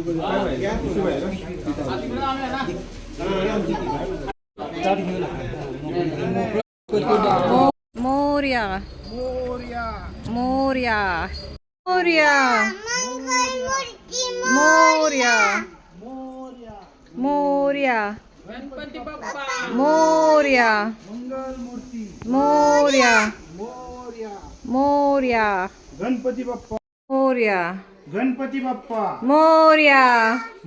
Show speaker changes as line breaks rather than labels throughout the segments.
Morya Morya Morya Morya Morya
Ganpati Bappa
Morya
Mangalmurti
Morya
Morya
Morya
Ganpati Bappa
Morya
Ganpati Bappa
Morya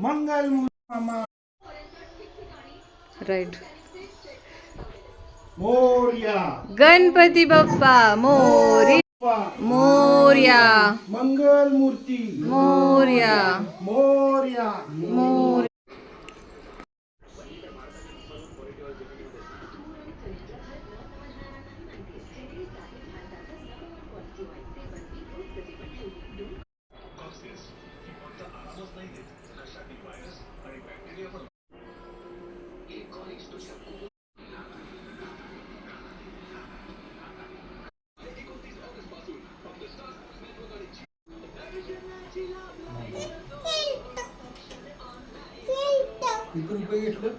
Mangalmurti
right
Morya
Ganpati Bappa Morya
Mangalmurti
Morya
Morya
मोर
किती रुपये घेतलं